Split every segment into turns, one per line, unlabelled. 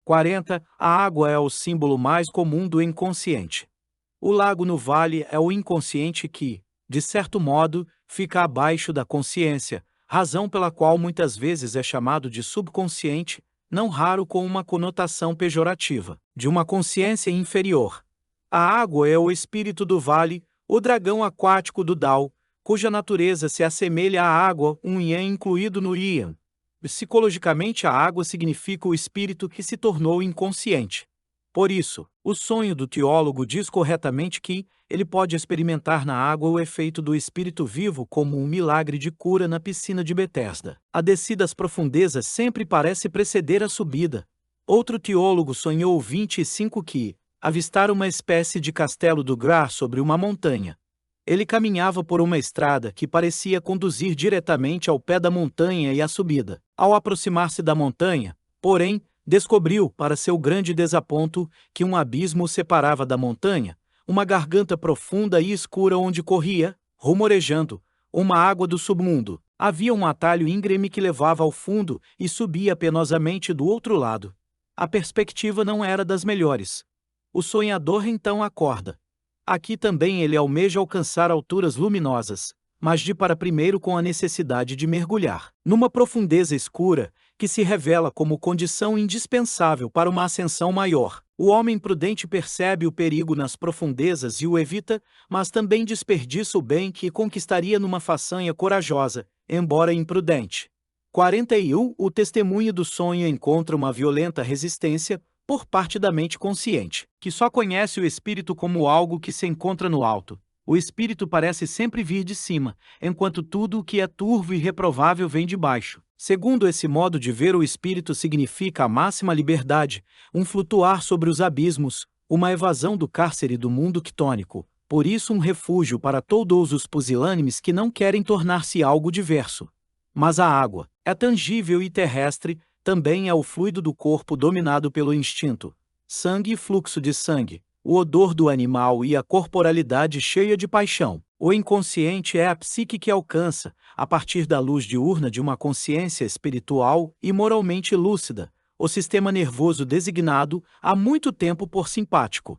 40. A água é o símbolo mais comum do inconsciente. O lago no vale é o inconsciente que, de certo modo, fica abaixo da consciência, razão pela qual muitas vezes é chamado de subconsciente, não raro com uma conotação pejorativa, de uma consciência inferior. A água é o espírito do vale, o dragão aquático do Dao, cuja natureza se assemelha à água, um yin incluído no yin. Psicologicamente, a água significa o espírito que se tornou inconsciente. Por isso, o sonho do teólogo diz corretamente que ele pode experimentar na água o efeito do espírito vivo como um milagre de cura na piscina de Betesda. A descida às profundezas sempre parece preceder a subida. Outro teólogo sonhou 25 que avistar uma espécie de castelo do Gra sobre uma montanha. Ele caminhava por uma estrada que parecia conduzir diretamente ao pé da montanha e à subida. Ao aproximar-se da montanha, porém, descobriu, para seu grande desaponto, que um abismo o separava da montanha, uma garganta profunda e escura onde corria, rumorejando, uma água do submundo. Havia um atalho íngreme que levava ao fundo e subia penosamente do outro lado. A perspectiva não era das melhores. O sonhador então acorda. Aqui também ele almeja alcançar alturas luminosas, mas depara primeiro com a necessidade de mergulhar numa profundeza escura, que se revela como condição indispensável para uma ascensão maior. O homem prudente percebe o perigo nas profundezas e o evita, mas também desperdiça o bem que conquistaria numa façanha corajosa, embora imprudente. 41. O testemunho do sonho encontra uma violenta resistência por parte da mente consciente, que só conhece o espírito como algo que se encontra no alto. O espírito parece sempre vir de cima, enquanto tudo o que é turvo e reprovável vem de baixo. Segundo esse modo de ver, o espírito significa a máxima liberdade, um flutuar sobre os abismos, uma evasão do cárcere do mundo quitônico, por isso um refúgio para todos os pusilânimes que não querem tornar-se algo diverso. Mas a água é tangível e terrestre, também é o fluido do corpo dominado pelo instinto, sangue e fluxo de sangue, o odor do animal e a corporalidade cheia de paixão. O inconsciente é a psique que alcança, a partir da luz diurna de uma consciência espiritual e moralmente lúcida, o sistema nervoso designado há muito tempo por simpático.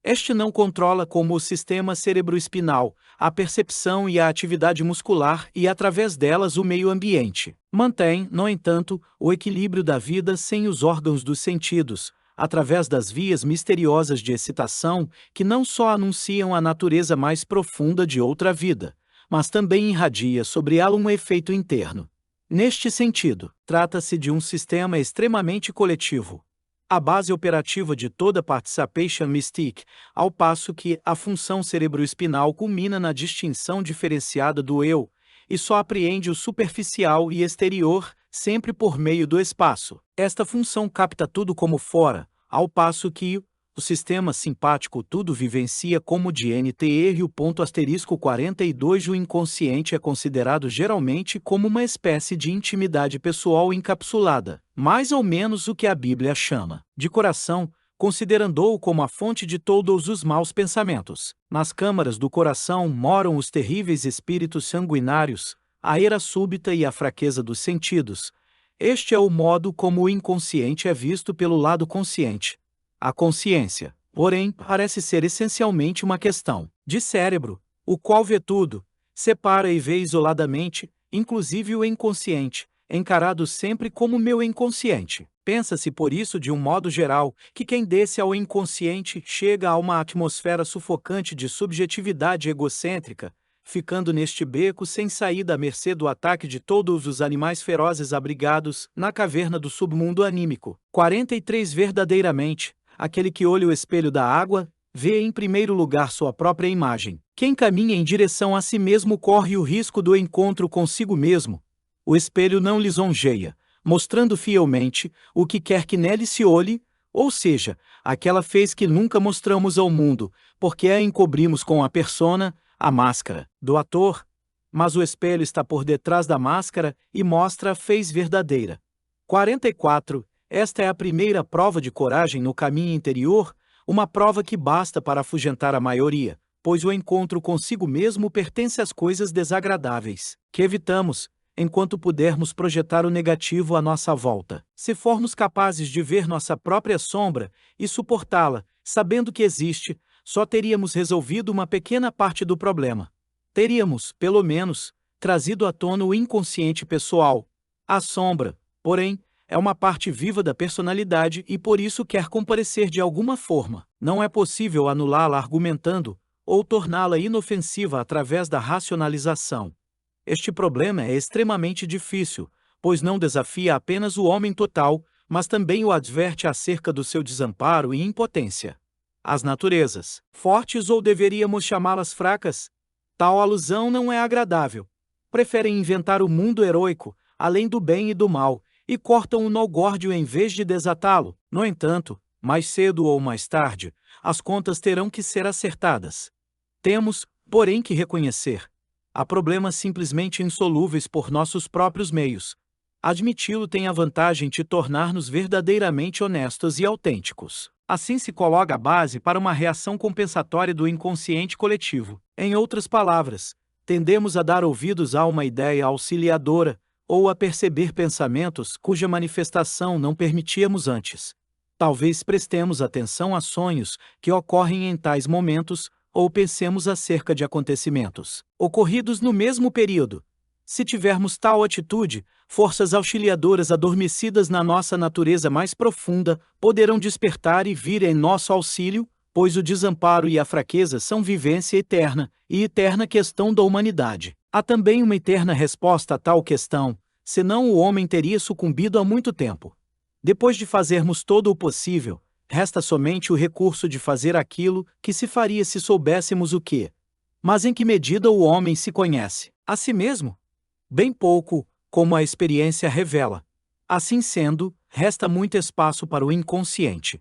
Este não controla como o sistema cerebroespinal, a percepção e a atividade muscular e, através delas, o meio ambiente. Mantém, no entanto, o equilíbrio da vida sem os órgãos dos sentidos, através das vias misteriosas de excitação que não só anunciam a natureza mais profunda de outra vida, mas também irradia sobre ela um efeito interno. Neste sentido, trata-se de um sistema extremamente coletivo, a base operativa de toda participation mystique, ao passo que a função cerebroespinal culmina na distinção diferenciada do eu, e só apreende o superficial e exterior, sempre por meio do espaço. Esta função capta tudo como fora, ao passo que o sistema simpático tudo vivencia como de NTR. O ponto asterisco 42. O inconsciente é considerado geralmente como uma espécie de intimidade pessoal encapsulada, mais ou menos o que a Bíblia chama de coração, considerando-o como a fonte de todos os maus pensamentos. Nas câmaras do coração moram os terríveis espíritos sanguinários, a ira súbita e a fraqueza dos sentidos. Este é o modo como o inconsciente é visto pelo lado consciente. A consciência, porém, parece ser essencialmente uma questão de cérebro, o qual vê tudo, separa e vê isoladamente, inclusive o inconsciente, encarado sempre como meu inconsciente. Pensa-se por isso, de um modo geral, que quem desce ao inconsciente chega a uma atmosfera sufocante de subjetividade egocêntrica, ficando neste beco sem saída à mercê do ataque de todos os animais ferozes abrigados na caverna do submundo anímico. 43. Verdadeiramente, aquele que olha o espelho da água, vê em primeiro lugar sua própria imagem. Quem caminha em direção a si mesmo corre o risco do encontro consigo mesmo. O espelho não lisonjeia, mostrando fielmente o que quer que nele se olhe, ou seja, aquela fez que nunca mostramos ao mundo, porque a encobrimos com a persona, a máscara, do ator, mas o espelho está por detrás da máscara e mostra a fez verdadeira. 44. Esta é a primeira prova de coragem no caminho interior, uma prova que basta para afugentar a maioria, pois o encontro consigo mesmo pertence às coisas desagradáveis que evitamos, enquanto pudermos projetar o negativo à nossa volta. Se formos capazes de ver nossa própria sombra e suportá-la, sabendo que existe, só teríamos resolvido uma pequena parte do problema. Teríamos, pelo menos, trazido à tona o inconsciente pessoal. A sombra, porém, é uma parte viva da personalidade e por isso quer comparecer de alguma forma. Não é possível anulá-la argumentando ou torná-la inofensiva através da racionalização. Este problema é extremamente difícil, pois não desafia apenas o homem total, mas também o adverte acerca do seu desamparo e impotência. As naturezas, fortes ou deveríamos chamá-las fracas, tal alusão não é agradável. Preferem inventar o mundo heróico, além do bem e do mal, e cortam o nó górdio em vez de desatá-lo. No entanto, mais cedo ou mais tarde, as contas terão que ser acertadas. Temos, porém, que reconhecer: há problemas simplesmente insolúveis por nossos próprios meios. Admiti-lo tem a vantagem de tornar-nos verdadeiramente honestos e autênticos. Assim se coloca a base para uma reação compensatória do inconsciente coletivo. Em outras palavras, tendemos a dar ouvidos a uma ideia auxiliadora, ou a perceber pensamentos cuja manifestação não permitíamos antes. Talvez prestemos atenção a sonhos que ocorrem em tais momentos, ou pensemos acerca de acontecimentos ocorridos no mesmo período. Se tivermos tal atitude, forças auxiliadoras adormecidas na nossa natureza mais profunda poderão despertar e vir em nosso auxílio, pois o desamparo e a fraqueza são vivência eterna e eterna questão da humanidade. Há também uma eterna resposta a tal questão, senão o homem teria sucumbido há muito tempo. Depois de fazermos todo o possível, resta somente o recurso de fazer aquilo que se faria se soubéssemos o que. Mas em que medida o homem se conhece a si mesmo? Bem pouco, como a experiência revela. Assim sendo, resta muito espaço para o inconsciente.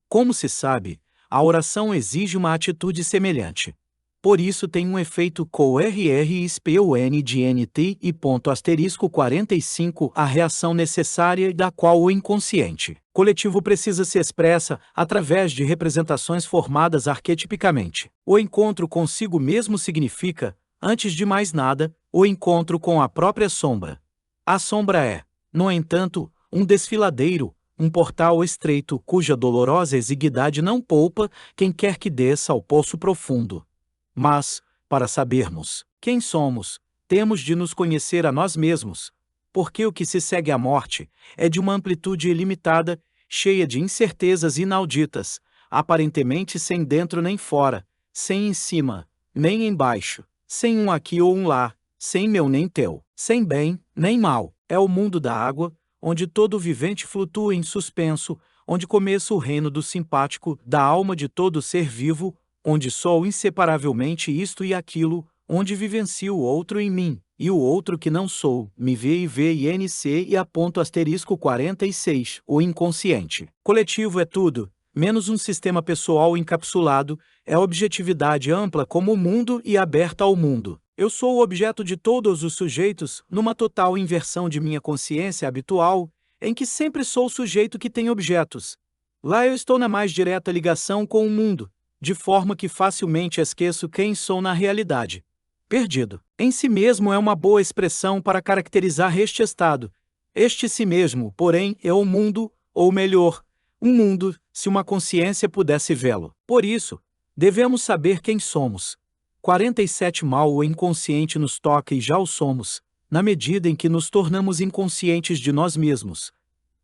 Como se sabe, a oração exige uma atitude semelhante. Por isso tem um efeito co-RR-SPON de NT e **45 a reação necessária da qual o inconsciente coletivo precisa se expressa através de representações formadas arquetipicamente. O encontro consigo mesmo significa, antes de mais nada, o encontro com a própria sombra. A sombra é, no entanto, um desfiladeiro, um portal estreito cuja dolorosa exiguidade não poupa quem quer que desça ao poço profundo. Mas, para sabermos quem somos, temos de nos conhecer a nós mesmos, porque o que se segue à morte é de uma amplitude ilimitada, cheia de incertezas inauditas, aparentemente sem dentro nem fora, sem em cima, nem embaixo, sem um aqui ou um lá, sem meu nem teu, sem bem, nem mal. É o mundo da água, onde todo vivente flutua em suspenso, onde começa o reino do simpático, da alma de todo ser vivo, onde sou inseparavelmente isto e aquilo, onde vivencio o outro em mim, e o outro que não sou, me vê e vê e NC e *46, o inconsciente coletivo é tudo, menos um sistema pessoal encapsulado, é objetividade ampla como o mundo e aberta ao mundo. Eu sou o objeto de todos os sujeitos, numa total inversão de minha consciência habitual, em que sempre sou o sujeito que tem objetos. Lá eu estou na mais direta ligação com o mundo, de forma que facilmente esqueço quem sou na realidade. Perdido. Em si mesmo é uma boa expressão para caracterizar este estado. Este si mesmo, porém, é o mundo, ou melhor, um mundo, se uma consciência pudesse vê-lo. Por isso, devemos saber quem somos. 47 Mal o inconsciente nos toca e já o somos, na medida em que nos tornamos inconscientes de nós mesmos.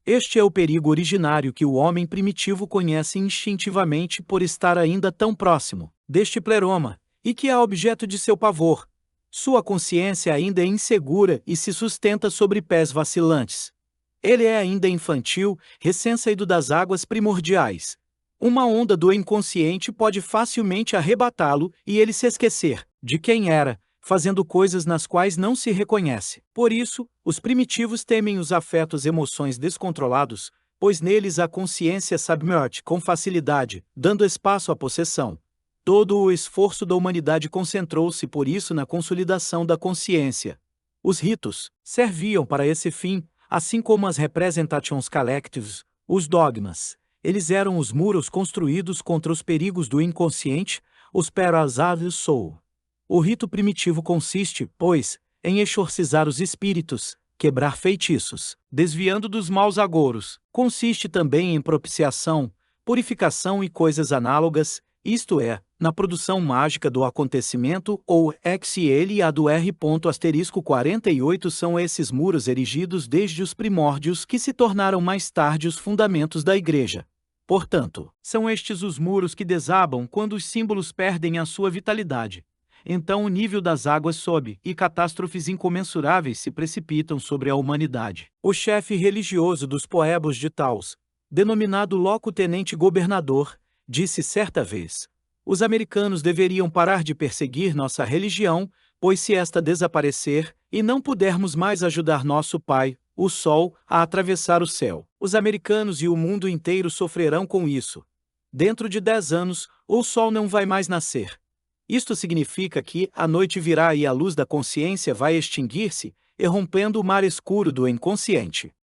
Este é o perigo originário que o homem primitivo conhece instintivamente por estar ainda tão próximo deste pleroma, e que é objeto de seu pavor. Sua consciência ainda é insegura e se sustenta sobre pés vacilantes. Ele é ainda infantil, recém-saído das águas primordiais. Uma onda do inconsciente pode facilmente arrebatá-lo e ele se esquecer de quem era, fazendo coisas nas quais não se reconhece. Por isso, os primitivos temem os afetos e emoções descontrolados, pois neles a consciência submerge com facilidade, dando espaço à possessão. Todo o esforço da humanidade concentrou-se por isso na consolidação da consciência. Os ritos serviam para esse fim, assim como as representations collectives, os dogmas. Eles eram os muros construídos contra os perigos do inconsciente, os parasites soul. O rito primitivo consiste, pois, em exorcizar os espíritos, quebrar feitiços, desviando dos maus agouros. Consiste também em propiciação, purificação e coisas análogas, isto é, na produção mágica do acontecimento ou XL e a do R.48 são esses muros erigidos desde os primórdios que se tornaram mais tarde os fundamentos da Igreja. Portanto, são estes os muros que desabam quando os símbolos perdem a sua vitalidade. Então o nível das águas sobe e catástrofes incomensuráveis se precipitam sobre a humanidade. O chefe religioso dos Poebos de Taos, denominado loco-tenente-governador, disse certa vez: os americanos deveriam parar de perseguir nossa religião, pois se esta desaparecer, e não pudermos mais ajudar nosso pai, o Sol, a atravessar o céu, os americanos e o mundo inteiro sofrerão com isso. Dentro de 10 anos, o Sol não vai mais nascer. Isto significa que a noite virá e a luz da consciência vai extinguir-se, irrompendo o mar escuro do inconsciente.